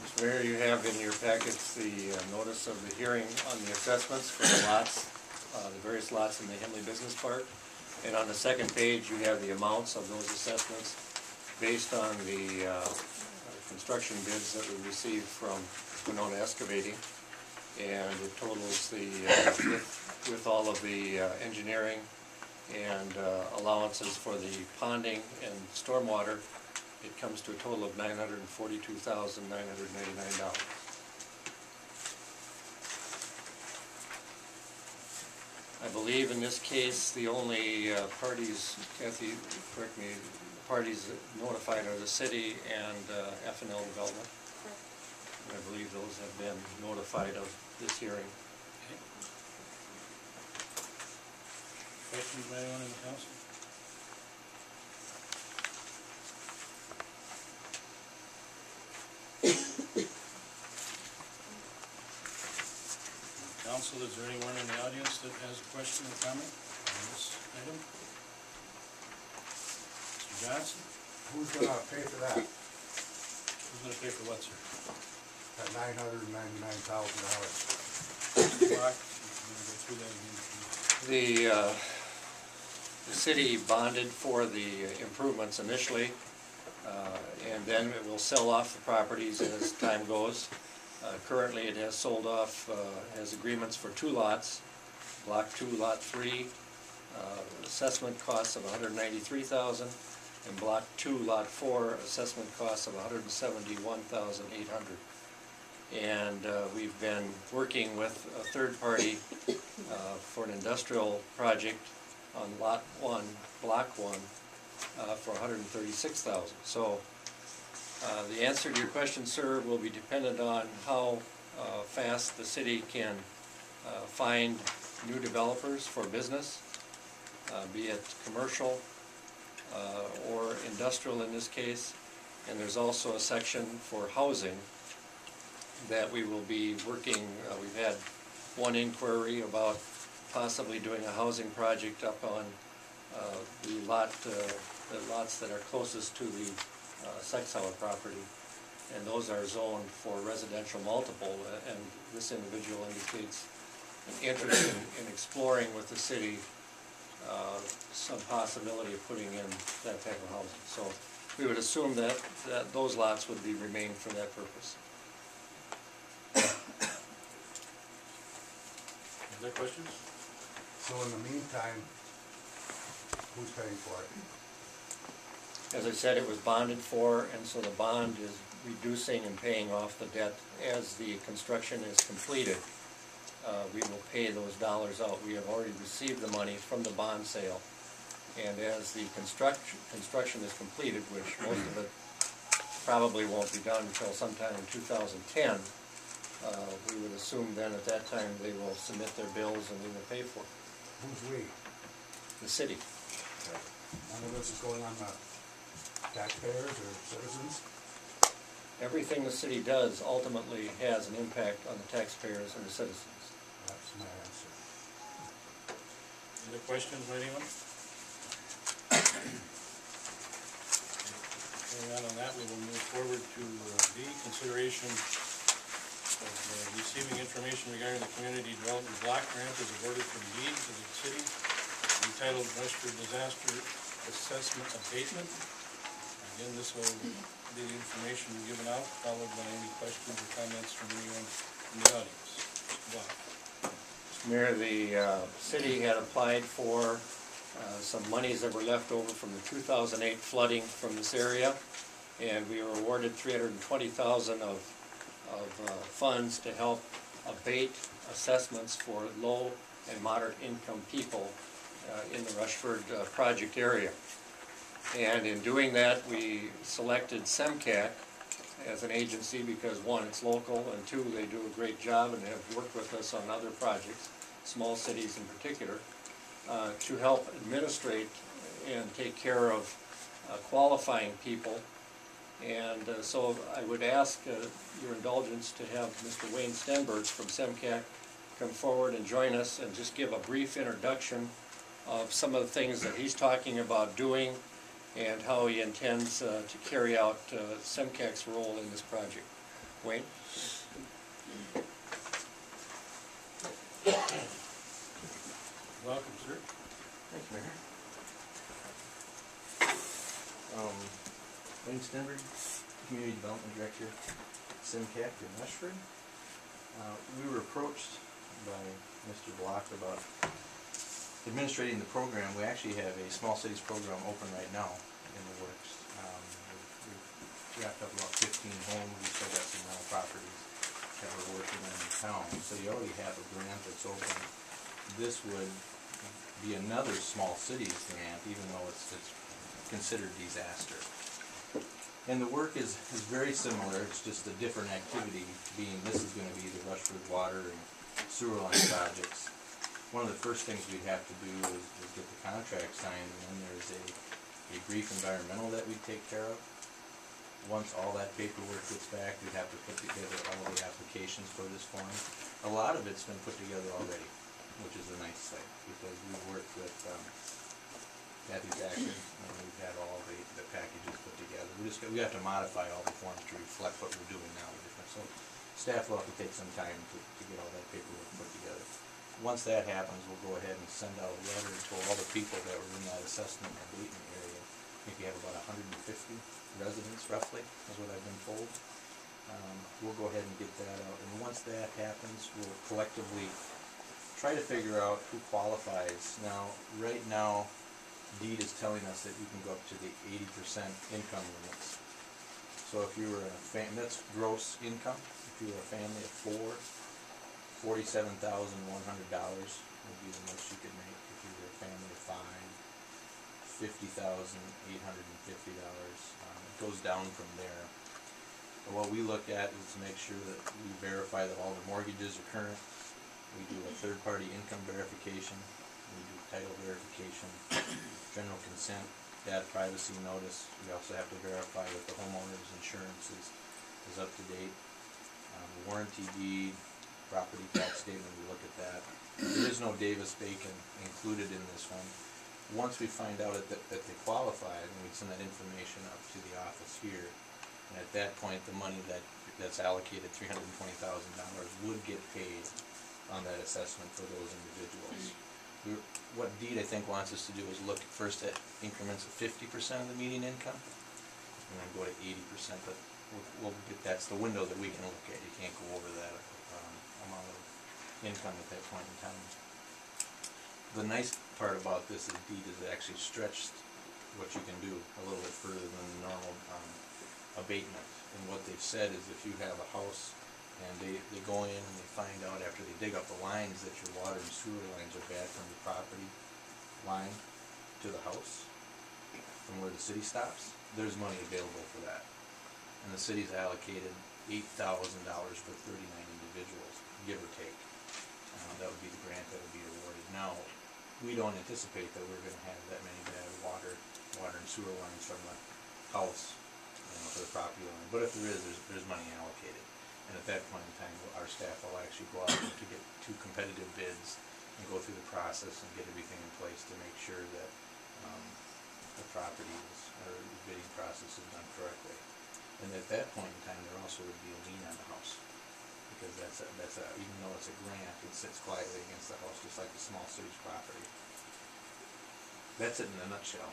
Mr. Mayor, you have in your packets the notice of the hearing on the assessments for the lots, the various lots in the Henley Business Park. And on the second page, you have the amounts of those assessments based on the construction bids that we received from Winona Excavating. And it totals the, with all of the engineering and allowances for the ponding and stormwater, it comes to a total of $942,999. I believe in this case the only parties, Kathy, correct me, parties notified are the city and F&L Development. I believe those have been notified of this hearing. Okay. Questions by anyone in the council? Council, is there anyone in the audience that has a question or comment on this item? Mr. Johnson? Who's going to pay for that? Who's going to pay for what, sir? That $999,000. The city bonded for the improvements initially, and then it will sell off the properties as time goes. Currently it has sold off, has agreements for 2 lots, Block 2, Lot 3, assessment costs of $193,000, and Block 2, Lot 4, assessment costs of $171,800. And we've been working with a third party for an industrial project on Lot 1, Block 1, for $136,000. So the answer to your question, sir, will be dependent on how fast the city can find new developers for business, be it commercial or industrial in this case. And there's also a section for housing that we will be working. We've had one inquiry about possibly doing a housing project up on the lots that are closest to the Sexauer property, and those are zoned for residential multiple, and this individual indicates an interest in exploring with the city some possibility of putting in that type of housing. So we would assume that those lots would be remain for that purpose. Other questions? So in the meantime, who's paying for it? As I said, it was bonded for, and so the bond is reducing and paying off the debt as the construction is completed. We will pay those dollars out. We have already received the money from the bond sale, and as the construction is completed, which most of it probably won't be done until sometime in 2010, we would assume then at that time they will submit their bills and we will pay for it. Who's we? The city. None of this is going on the taxpayers or citizens? Everything the city does ultimately has an impact on the taxpayers and the citizens. That's my answer. Other questions by anyone? Going on that, we will move forward to B, consideration of receiving information regarding the community development block grant is awarded from deed to the city entitled Rushford Disaster Assessment Abatement. Again, this will be the information given out, followed by any questions or comments from anyone in the audience. Wow. Mr. Mayor, the city had applied for some monies that were left over from the 2008 flooding from this area, and we were awarded $320,000 of funds to help abate assessments for low and moderate income people in the Rushford project area. And in doing that, we selected SEMCAC as an agency because, one, it's local, and two, they do a great job and have worked with us on other projects, small cities in particular, to help administrate and take care of qualifying people. And so I would ask your indulgence to have Mr. Wayne Stenberg from SEMCAC come forward and join us and just give a brief introduction of some of the things that he's talking about doing and how he intends to carry out SEMCAC's role in this project. Wayne? Welcome, sir. Thanks, Mayor. Wayne Stenberg, Community Development Director, SIMCAC in Rushford. We were approached by Mr. Block about administrating the program. We actually have a small cities program open right now in the works. We've wrapped up about 15 homes. We've still got some rental properties that we're working on in town. So you already have a grant that's open. This would be another small cities grant, even though it's considered disaster. And the work is very similar. It's just a different activity, being this is going to be the Rushford water and sewer line projects. One of the first things we'd have to do is get the contract signed, and then there's a brief environmental that we take care of. Once all that paperwork gets back, we'd have to put together all the applications for this form. A lot of it's been put together already, which is a nice thing, because we've worked with Kathy Jackson, and we've had all the packages put together. We have to modify all the forms to reflect what we're doing now. So staff will have to take some time to get all that paperwork put together. Once that happens, we'll go ahead and send out a letter to all the people that were in that assessment and abatement area. I think we have about 150 residents, roughly, is what I've been told. We'll go ahead and get that out, and once that happens, we'll collectively try to figure out who qualifies. Now, right now, DEED is telling us that you can go up to the 80% income limits. So if you were in a family, that's gross income. If you were a family of 4, $47,100 would be the most you could make. If you were a family of 5, $50,850. It goes down from there. But what we look at is to make sure that we verify that all the mortgages are current. We do a third-party income verification. We do title verification, general consent, data privacy notice. We also have to verify that the homeowner's insurance is up to date. Warranty deed, property tax statement, we look at that. There is no Davis-Bacon included in this one. Once we find out that they qualify, then we send that information up to the office here. And at that point, the money that's allocated, $320,000, would get paid on that assessment for those individuals. What DEED, I think, wants us to do is look first at increments of 50% of the median income, and then go to 80%. But that's the window that we can look at. You can't go over that amount of income at that point in time. The nice part about this is DEED has actually stretched what you can do a little bit further than the normal abatement. And what they've said is if you have a house and they go in and they find out after they dig up the lines that your water and sewer lines are bad from the property line to the house, from where the city stops, there's money available for that. And the city's allocated $8,000 for 39 individuals, give or take. That would be the grant that would be awarded. Now, we don't anticipate that we're going to have that many bad water and sewer lines from the house, to the property line. But if there is, there's money allocated. And at that point in time, our staff will actually go out to get 2 competitive bids and go through the process and get everything in place to make sure that the bidding process is done correctly. And at that point in time, there also would be a lien on the house, because even though it's a grant, it sits quietly against the house, just like a small city's property. That's it in a nutshell.